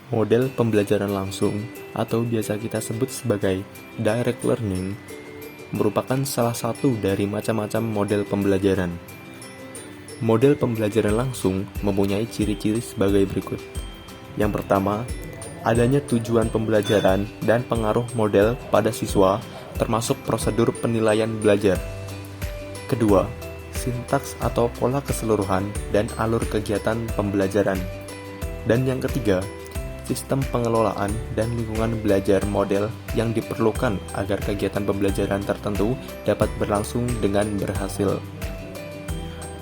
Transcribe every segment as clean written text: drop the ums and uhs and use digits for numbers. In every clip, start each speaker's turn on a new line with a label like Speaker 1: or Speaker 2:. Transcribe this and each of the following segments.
Speaker 1: Model pembelajaran langsung atau biasa kita sebut sebagai direct learning merupakan salah satu dari macam-macam model pembelajaran. Model pembelajaran langsung mempunyai ciri-ciri sebagai berikut. Yang pertama, adanya tujuan pembelajaran dan pengaruh model pada siswa termasuk prosedur penilaian belajar. Kedua, sintaks atau pola keseluruhan dan alur kegiatan pembelajaran. Dan yang ketiga, sistem pengelolaan dan lingkungan belajar model yang diperlukan agar kegiatan pembelajaran tertentu dapat berlangsung dengan berhasil.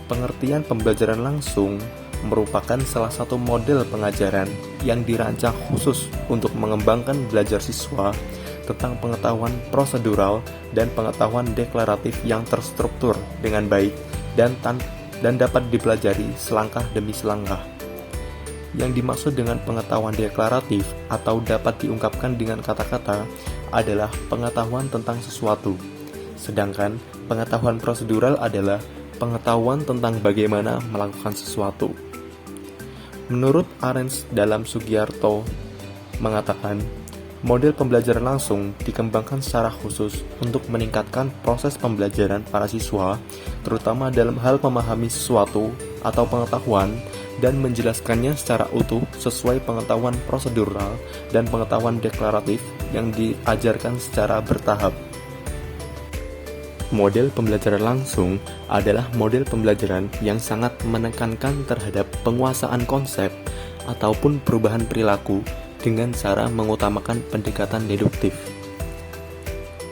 Speaker 1: Pengertian pembelajaran langsung merupakan salah satu model pengajaran yang dirancang khusus untuk mengembangkan belajar siswa tentang pengetahuan prosedural dan pengetahuan deklaratif yang terstruktur dengan baik dan dapat dipelajari selangkah demi selangkah. Yang dimaksud dengan pengetahuan deklaratif atau dapat diungkapkan dengan kata-kata adalah pengetahuan tentang sesuatu. Sedangkan pengetahuan prosedural adalah pengetahuan tentang bagaimana melakukan sesuatu. Menurut Arens dalam Sugiarto mengatakan, model pembelajaran langsung dikembangkan secara khusus untuk meningkatkan proses pembelajaran para siswa, terutama dalam hal memahami sesuatu atau pengetahuan dan menjelaskannya secara utuh sesuai pengetahuan prosedural dan pengetahuan deklaratif yang diajarkan secara bertahap. Model pembelajaran langsung adalah model pembelajaran yang sangat menekankan terhadap penguasaan konsep ataupun perubahan perilaku dengan cara mengutamakan pendekatan deduktif.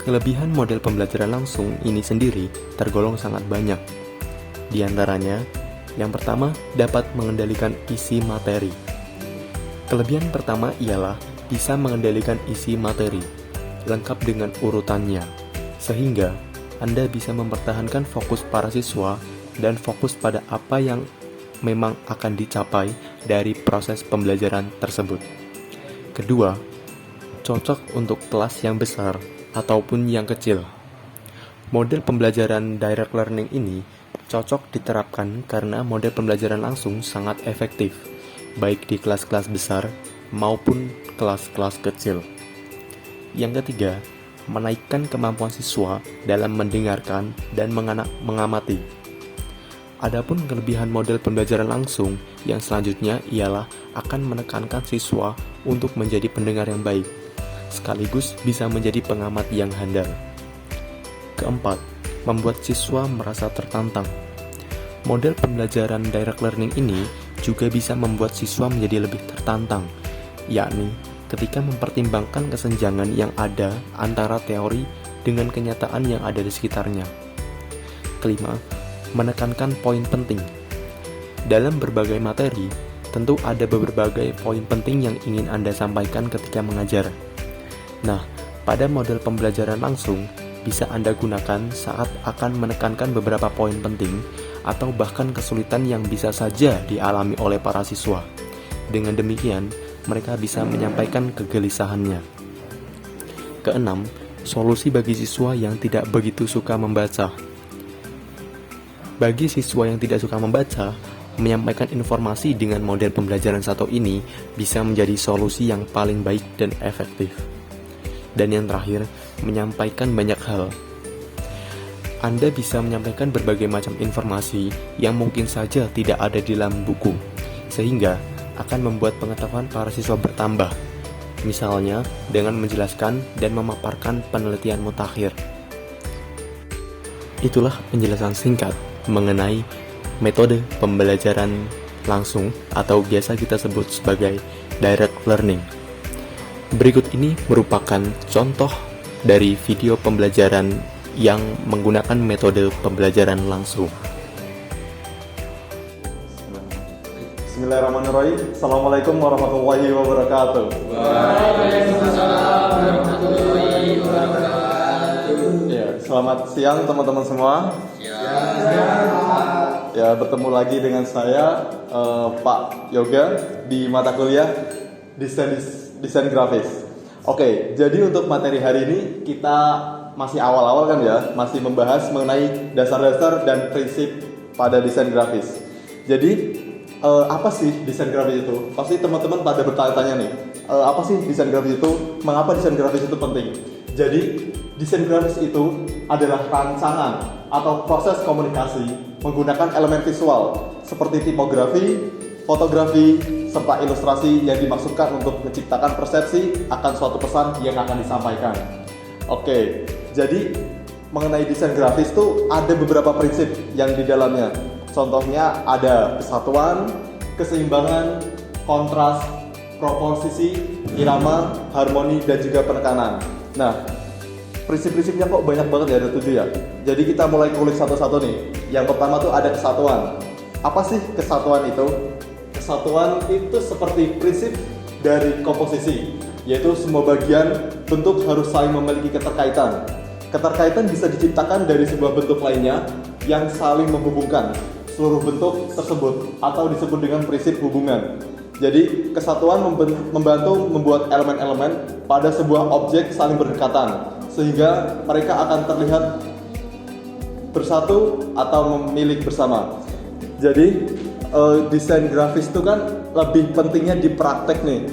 Speaker 1: Kelebihan model pembelajaran langsung ini sendiri tergolong sangat banyak. Di antaranya, yang pertama, dapat mengendalikan isi materi. Kelebihan pertama ialah bisa mengendalikan isi materi, lengkap dengan urutannya, sehingga Anda bisa mempertahankan fokus para siswa dan fokus pada apa yang memang akan dicapai dari proses pembelajaran tersebut. Kedua, cocok untuk kelas yang besar ataupun yang kecil. Model pembelajaran direct learning ini cocok diterapkan karena model pembelajaran langsung sangat efektif, baik di kelas-kelas besar maupun kelas-kelas kecil. Yang ketiga, menaikkan kemampuan siswa dalam mendengarkan dan mengamati. Adapun kelebihan model pembelajaran langsung yang selanjutnya ialah akan menekankan siswa untuk menjadi pendengar yang baik, sekaligus bisa menjadi pengamat yang handal. Keempat, membuat siswa merasa tertantang. Model pembelajaran direct learning ini juga bisa membuat siswa menjadi lebih tertantang, yakni ketika mempertimbangkan kesenjangan yang ada antara teori dengan kenyataan yang ada di sekitarnya. Kelima, menekankan poin penting. Dalam berbagai materi, tentu ada berbagai poin penting yang ingin Anda sampaikan ketika mengajar. Nah, pada model pembelajaran langsung, bisa Anda gunakan saat akan menekankan beberapa poin penting atau bahkan kesulitan yang bisa saja dialami oleh para siswa. Dengan demikian, mereka bisa menyampaikan kegelisahannya. Keenam, solusi bagi siswa yang tidak begitu suka membaca. Bagi siswa yang tidak suka membaca, menyampaikan informasi dengan model pembelajaran satu ini bisa menjadi solusi yang paling baik dan efektif. Dan yang terakhir, menyampaikan banyak hal. Anda bisa menyampaikan berbagai macam informasi yang mungkin saja tidak ada di dalam buku, sehingga akan membuat pengetahuan para siswa bertambah. Misalnya, dengan menjelaskan dan memaparkan penelitian mutakhir. Itulah penjelasan singkat mengenai metode pembelajaran langsung atau biasa kita sebut sebagai direct learning. Berikut ini merupakan contoh dari video pembelajaran yang menggunakan metode pembelajaran langsung.
Speaker 2: Bismillahirrahmanirrahim. Assalamualaikum warahmatullahi wabarakatuh.
Speaker 3: Waalaikumsalam warahmatullahi wabarakatuh.
Speaker 2: Ya, selamat siang teman-teman semua. Ya, bertemu lagi dengan saya Pak Yoga di mata kuliah desain grafis. Oke, jadi untuk materi hari ini kita masih awal-awal kan ya, masih membahas mengenai dasar-dasar dan prinsip pada desain grafis. Jadi apa sih desain grafis itu? Pasti teman-teman pada bertanya-tanya nih, apa sih desain grafis itu? Mengapa desain grafis itu penting? Jadi, desain grafis itu adalah rancangan atau proses komunikasi menggunakan elemen visual seperti tipografi, fotografi, serta ilustrasi yang dimaksudkan untuk menciptakan persepsi akan suatu pesan yang akan disampaikan. Oke, jadi mengenai desain grafis itu ada beberapa prinsip yang di dalamnya. Contohnya ada kesatuan, keseimbangan, kontras, proporsi, irama, harmoni, dan juga penekanan. Nah, prinsip-prinsipnya kok banyak banget ya, ada 7 ya. Jadi kita mulai kulik satu-satu nih. Yang pertama tuh ada kesatuan. Apa sih kesatuan itu? Kesatuan itu seperti prinsip dari komposisi, yaitu semua bagian bentuk harus saling memiliki keterkaitan. Keterkaitan bisa diciptakan dari sebuah bentuk lainnya yang saling menghubungkan seluruh bentuk tersebut atau disebut dengan prinsip hubungan. Jadi kesatuan membantu membuat elemen-elemen pada sebuah objek saling berdekatan sehingga mereka akan terlihat bersatu atau memiliki bersama. Jadi desain grafis itu kan lebih pentingnya di praktek nih.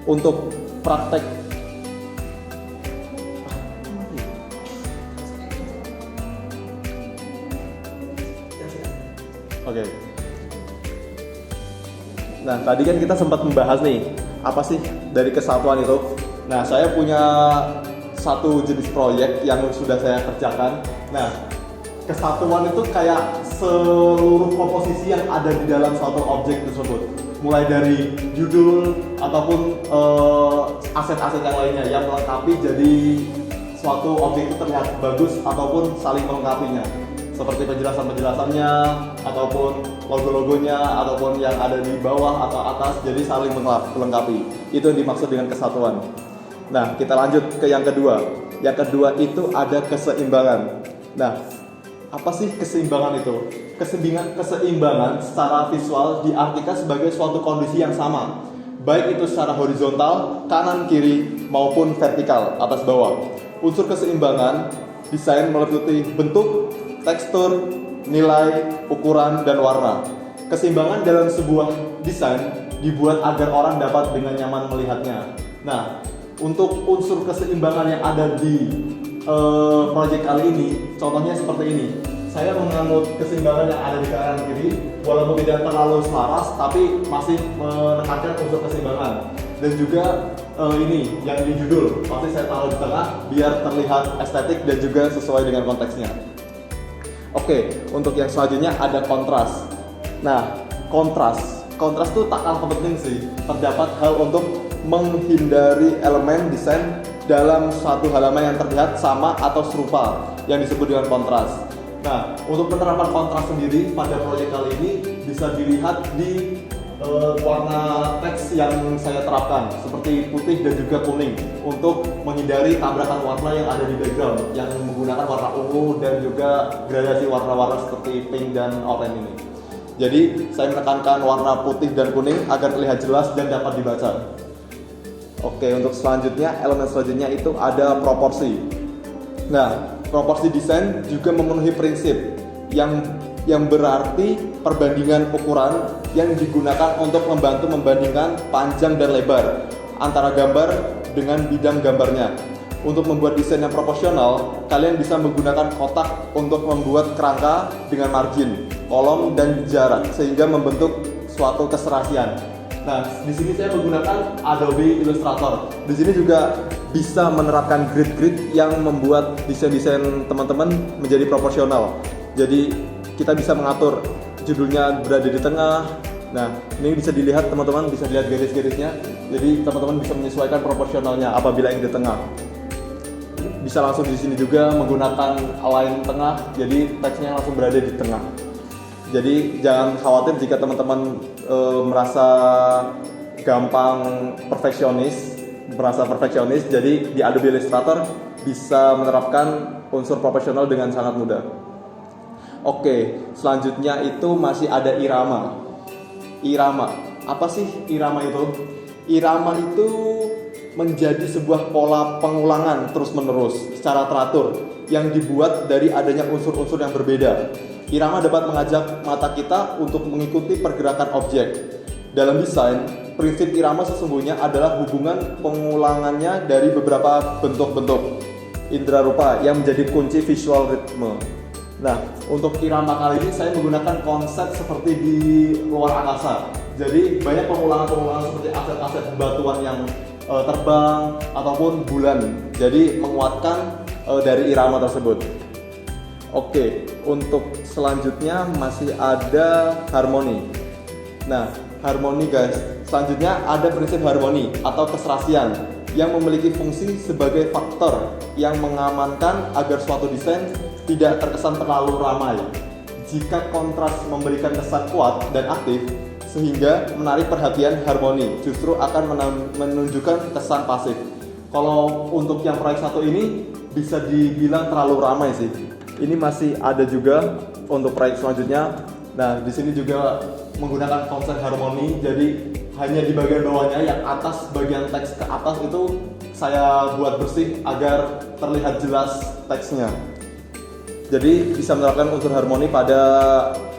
Speaker 2: Untuk praktek Oke. Nah, tadi kan kita sempat membahas nih, apa sih dari kesatuan itu? Nah, saya punya satu jenis proyek yang sudah saya kerjakan. Nah, kesatuan itu kayak seluruh komposisi yang ada di dalam suatu objek tersebut. Mulai dari judul ataupun aset-aset yang lainnya yang melengkapi jadi suatu objek itu terlihat bagus ataupun saling melengkapinya. Seperti penjelasan-penjelasannya ataupun logo-logonya ataupun yang ada di bawah atau atas, jadi saling melengkapi. Itu yang dimaksud dengan kesatuan. Nah, kita lanjut ke yang kedua. Yang kedua itu ada keseimbangan. Nah, apa sih keseimbangan itu? Keseimbangan secara visual diartikan sebagai suatu kondisi yang sama, baik itu secara horizontal, kanan kiri maupun vertikal, atas bawah. Unsur keseimbangan desain meliputi bentuk, tekstur, nilai, ukuran, dan warna. Keseimbangan dalam sebuah desain dibuat agar orang dapat dengan nyaman melihatnya. Nah, untuk unsur keseimbangan yang ada di proyek kali ini, contohnya seperti ini. Saya menganut keseimbangan yang ada di kanan kiri, walaupun tidak terlalu selaras, tapi masih menekankan unsur keseimbangan. Dan juga ini yang di judul, pasti saya taruh di tengah biar terlihat estetik dan juga sesuai dengan konteksnya. Oke, untuk yang selanjutnya ada kontras. Nah, kontras itu tak kalah penting sih. Terdapat hal untuk menghindari elemen desain dalam suatu halaman yang terlihat sama atau serupa yang disebut dengan kontras. Nah, untuk penerapan kontras sendiri pada proyek kali ini bisa dilihat di warna teks yang saya terapkan seperti putih dan juga kuning untuk menghindari tabrakan warna yang ada di background yang menggunakan warna ungu dan juga gradasi warna-warna seperti pink dan oranye ini. Jadi saya menekankan warna putih dan kuning agar terlihat jelas dan dapat dibaca. Oke, untuk selanjutnya elemen selanjutnya itu ada proporsi. Nah, proporsi desain juga memenuhi prinsip yang berarti perbandingan ukuran yang digunakan untuk membantu membandingkan panjang dan lebar antara gambar dengan bidang gambarnya. Untuk membuat desain yang proporsional, kalian bisa menggunakan kotak untuk membuat kerangka dengan margin, kolom, dan jarak sehingga membentuk suatu keserasian. Nah, di sini saya menggunakan Adobe Illustrator. Di sini juga bisa menerapkan grid-grid yang membuat desain-desain teman-teman menjadi proporsional. Jadi kita bisa mengatur judulnya berada di tengah. Nah, ini bisa dilihat teman-teman, bisa lihat garis-garisnya. Jadi teman-teman bisa menyesuaikan proporsionalnya apabila yang di tengah. Bisa langsung di sini juga menggunakan align tengah, jadi teksnya langsung berada di tengah. Jadi jangan khawatir jika teman-teman merasa gampang merasa perfeksionis. Jadi di Adobe Illustrator bisa menerapkan unsur proporsional dengan sangat mudah. Oke, selanjutnya itu masih ada irama. Irama, apa sih irama itu? Irama itu menjadi sebuah pola pengulangan terus-menerus secara teratur yang dibuat dari adanya unsur-unsur yang berbeda. Irama dapat mengajak mata kita untuk mengikuti pergerakan objek. Dalam desain, prinsip irama sesungguhnya adalah hubungan pengulangannya dari beberapa bentuk-bentuk indera rupa yang menjadi kunci visual ritme. Nah, untuk irama kali ini saya menggunakan konsep seperti di luar angkasa. Jadi banyak pengulangan-pengulangan seperti aset-aset batuan yang terbang ataupun bulan. Jadi menguatkan dari irama tersebut. Oke, untuk selanjutnya masih ada harmoni. Nah, harmoni guys, selanjutnya ada prinsip harmoni atau keserasian yang memiliki fungsi sebagai faktor yang mengamankan agar suatu desain tidak terkesan terlalu ramai. Jika kontras memberikan kesan kuat dan aktif sehingga menarik perhatian, harmoni justru akan menunjukkan kesan pasif. Kalau untuk yang proyek satu ini bisa dibilang terlalu ramai sih. Ini masih ada juga untuk proyek selanjutnya. Nah, di sini juga menggunakan konsep harmoni. Jadi hanya di bagian bawahnya, yang atas, bagian teks ke atas itu saya buat bersih agar terlihat jelas teksnya. Jadi bisa menerapkan unsur harmoni pada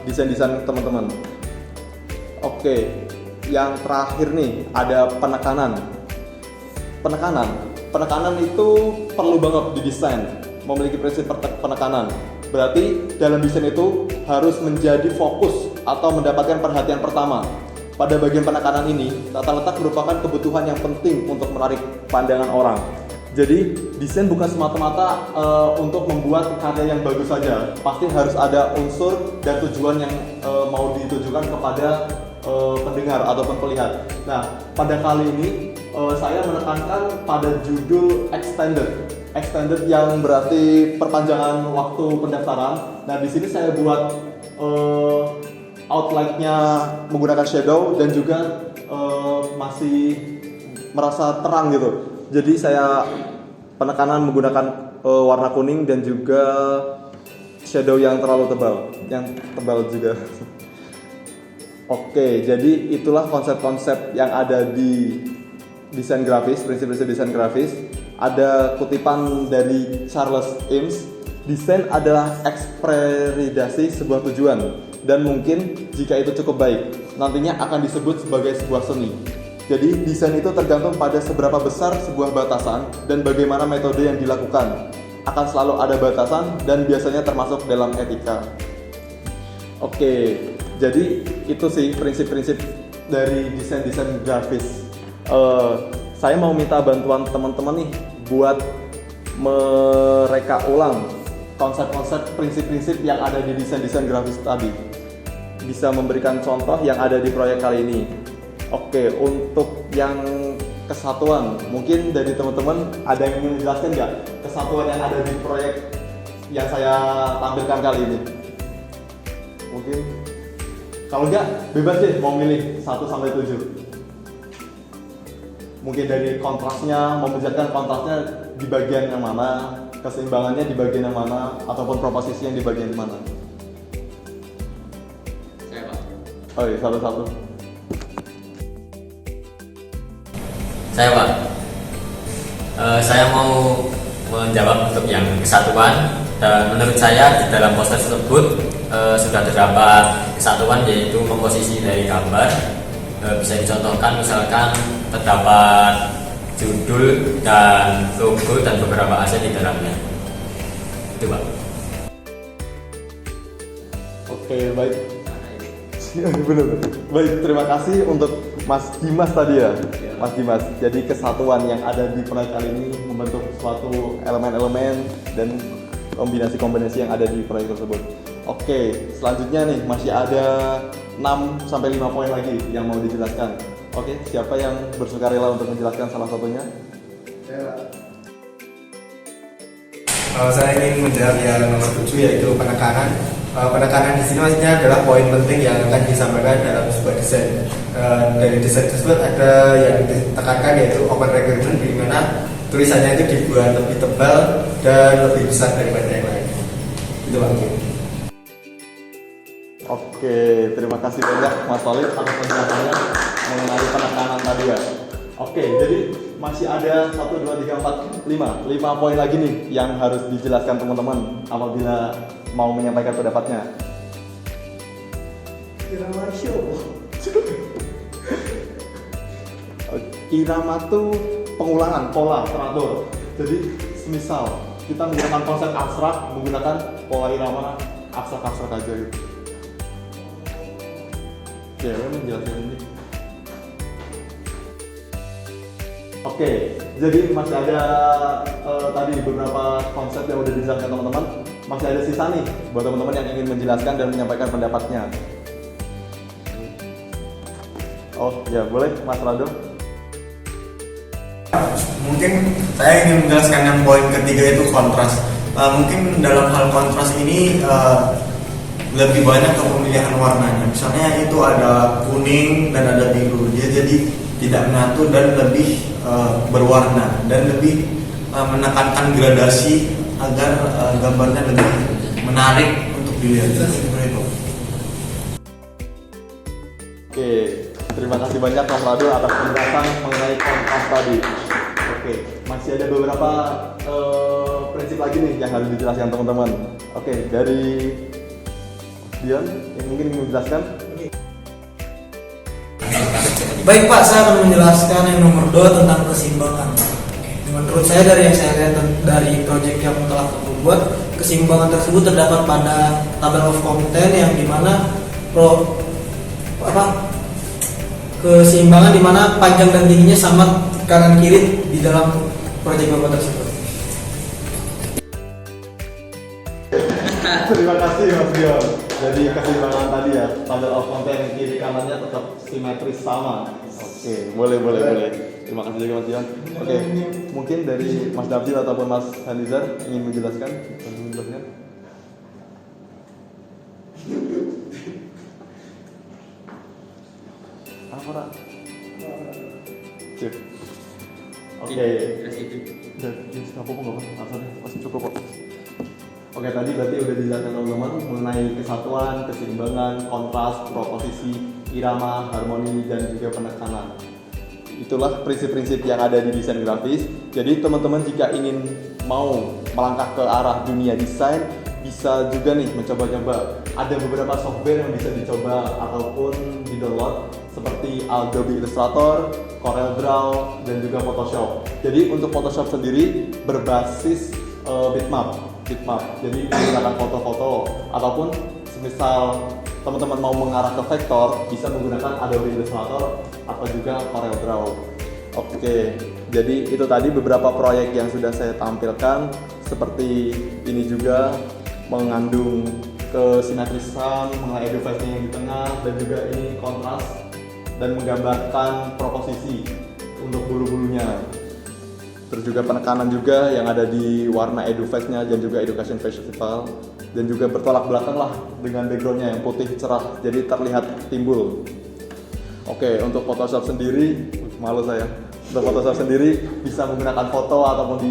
Speaker 2: desain-desain teman-teman. Oke, yang terakhir nih ada penekanan. Penekanan itu perlu banget di desain, memiliki prinsip penekanan. Berarti dalam desain itu harus menjadi fokus atau mendapatkan perhatian pertama. Pada bagian penekanan ini, tata letak merupakan kebutuhan yang penting untuk menarik pandangan orang. Jadi, desain bukan semata-mata untuk membuat karya yang bagus saja. Pasti harus ada unsur dan tujuan yang mau ditujukan kepada pendengar ataupun pelihat. Nah, pada kali ini saya menekankan pada judul extended yang berarti perpanjangan waktu pendaftaran. Nah, di sini saya buat outline-nya menggunakan shadow dan juga masih merasa terang gitu. Jadi saya penekanan menggunakan warna kuning dan juga shadow yang terlalu tebal juga. Oke, jadi itulah konsep-konsep yang ada di desain grafis, prinsip-prinsip desain grafis. Ada kutipan dari Charles Eames, desain adalah ekspresi sebuah tujuan. Dan mungkin jika itu cukup baik, nantinya akan disebut sebagai sebuah seni. Jadi desain itu tergantung pada seberapa besar sebuah batasan dan bagaimana metode yang dilakukan. Akan selalu ada batasan dan biasanya termasuk dalam etika. Oke, jadi itu sih prinsip-prinsip dari desain-desain grafis. Saya mau minta bantuan teman-teman nih buat mereka ulang konsep-konsep prinsip-prinsip yang ada di desain-desain grafis tadi. Bisa memberikan contoh yang ada di proyek kali ini. Oke, untuk yang kesatuan, mungkin dari teman-teman ada yang ingin menjelaskan nggak kesatuan yang ada di proyek yang saya tampilkan kali ini? Mungkin kalau nggak, bebas deh mau milih 1 sampai 7. Mungkin dari kontrasnya, mau menjelaskan kontrasnya di bagian yang mana, keseimbangannya di bagian yang mana, ataupun proposisi yang di bagian mana. Oh iya, satu-satu.
Speaker 3: Saya Pak, saya mau menjawab untuk yang kesatuan. Dan menurut saya di dalam poster tersebut sudah terdapat kesatuan, yaitu komposisi dari gambar. Bisa dicontohkan misalkan terdapat judul dan logo dan beberapa aset di dalamnya. Itu Pak.
Speaker 2: Oke, baik. Benar. Baik, terima kasih untuk Mas Dimas tadi ya. Mas Dimas. Jadi kesatuan yang ada di proyek kali ini membentuk suatu elemen-elemen dan kombinasi-kombinasi yang ada di proyek tersebut. Oke, selanjutnya nih masih ada 6 sampai 5 poin lagi yang mau dijelaskan. Oke, siapa yang bersukarela untuk menjelaskan salah satunya?
Speaker 4: Saya ingin menjawab yang nomor 7, yaitu penekanan. Penekanan di sini maksudnya adalah poin penting yang akan disampaikan dalam sebuah desain. Dari desain tersebut ada yang ditekankan, yaitu open requirement, di mana tulisannya itu dibuat lebih tebal dan lebih besar daripada yang lain. Itu Pak.
Speaker 2: Oke, terima kasih banyak Mas Walid atas penjelasannya mengenai penekanan tadi ya. Oke, jadi masih ada 1, 2, 3, 4, 5 poin lagi nih yang harus dijelaskan teman-teman apabila mau menyampaikan pendapatnya.
Speaker 4: Irama show.
Speaker 2: Irama tuh pengulangan, pola, teratur. Jadi semisal kita menggunakan konsep abstrak, menggunakan pola irama abstrak-abstrak aja gitu. Oke, lo menjelaskan ini. Oke, jadi masih ada tadi beberapa konsep yang udah dijelaskan teman-teman. Masih ada sisa nih buat teman-teman yang ingin menjelaskan dan menyampaikan pendapatnya. Oh ya, boleh Mas Rado.
Speaker 4: Mungkin saya ingin menjelaskan yang poin ketiga itu kontras. Mungkin dalam hal kontras ini lebih banyak ke pemilihan warnanya. Misalnya itu ada kuning dan ada biru. Dia jadi tidak menyatu dan lebih berwarna dan lebih menekankan gradasi agar gambarnya lebih menarik untuk dilihat.
Speaker 2: Oke, terima kasih banyak Mas Rado atas penjelasan mengenai kontras tadi. Oke, masih ada beberapa prinsip lagi nih yang harus dijelaskan teman-teman. Oke, dari Dion yang mungkin ingin menjelaskan.
Speaker 5: Baik Pak, saya akan menjelaskan yang nomor 2 tentang keseimbangan. Menurut saya dari yang saya lihat dari proyek yang telah kami buat, keseimbangan tersebut terdapat pada table of content yang dimana keseimbangan dimana panjang dan tingginya sama kanan kiri di dalam proyek Bapak tersebut.
Speaker 2: Terima kasih Mas Dion. Jadi keseimbangan tadi ya, table of content kiri kanannya tetap simetris sama. Oke, boleh. Terima kasih juga Mas Dion. Oke, mungkin dari Mas Dabil ataupun Mas Hanizar ingin menjelaskan. Apa Ra? Sip. Oke. Masih cukup kok. Oke, tadi berarti udah dijelaskan teman-teman mengenai kesatuan, keseimbangan, kontras, proposisi, irama, harmoni, dan juga penekanan. Itulah prinsip-prinsip yang ada di desain grafis. Jadi teman-teman jika ingin mau melangkah ke arah dunia desain, bisa juga nih mencoba-coba. Ada beberapa software yang bisa dicoba ataupun di-download seperti Adobe Illustrator, CorelDRAW, dan juga Photoshop. Jadi untuk Photoshop sendiri berbasis bitmap. Jadi menggunakan foto-foto ataupun semisal teman-teman mau mengarah ke vektor bisa menggunakan Adobe Illustrator atau juga CorelDRAW. Oke, jadi itu tadi beberapa proyek yang sudah saya tampilkan. Seperti ini juga mengandung kesimetrisan mengenai eduvasi yang di tengah dan juga ini kontras dan menggambarkan proposisi untuk bulu-bulunya. Terus juga penekanan juga yang ada di warna eduvase-nya dan juga Education Festival, dan juga bertolak belakang lah dengan background-nya yang putih cerah jadi terlihat timbul. Oke, untuk Photoshop sendiri, malu saya. Untuk Photoshop sendiri bisa menggunakan foto ataupun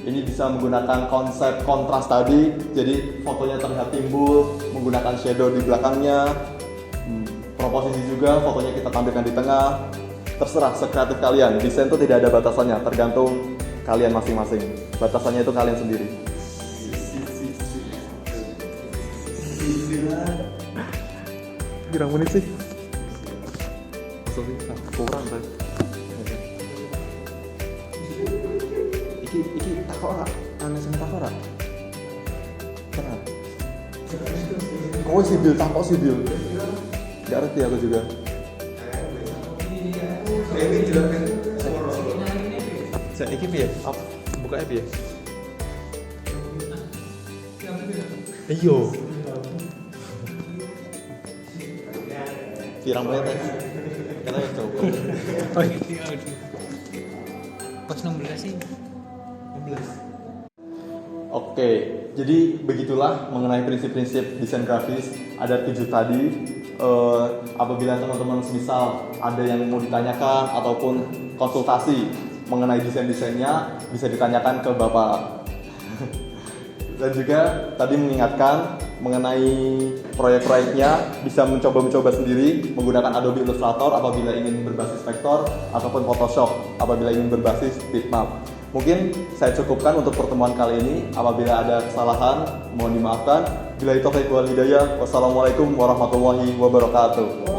Speaker 2: ini bisa menggunakan konsep kontras tadi, jadi fotonya terlihat timbul, menggunakan shadow di belakangnya. Proposisi juga, fotonya kita tampilkan di tengah. Terserah, sekreatif kalian. Desain itu tidak ada batasannya, tergantung kalian masing-masing. Batasannya itu kalian sendiri. Kira menit sih? Maksudnya kurang kan? Iki takora, aneh sama takora. Kenapa? Kau sibil, takok sibil. Gak ngerti aku juga.
Speaker 4: Ini jelaskan.
Speaker 2: Saya iki piye? Buka piye? Iyo. Pirang menit ya? Karena ya coba.
Speaker 5: Oh iya. Pas 16 sih. 16.
Speaker 2: Oke, jadi begitulah mengenai prinsip-prinsip desain grafis. Ada 7 tadi. Apabila teman-teman semisal ada yang mau ditanyakan ataupun konsultasi mengenai desain-desainnya, bisa ditanyakan ke Bapak. Dan juga tadi mengingatkan mengenai proyek-proyeknya bisa mencoba sendiri menggunakan Adobe Illustrator apabila ingin berbasis vektor ataupun Photoshop apabila ingin berbasis bitmap. Mungkin saya cukupkan untuk pertemuan kali ini. Apabila ada kesalahan, mohon dimaafkan. Billahi taufiq wal hidayah. Wassalamualaikum warahmatullahi wabarakatuh.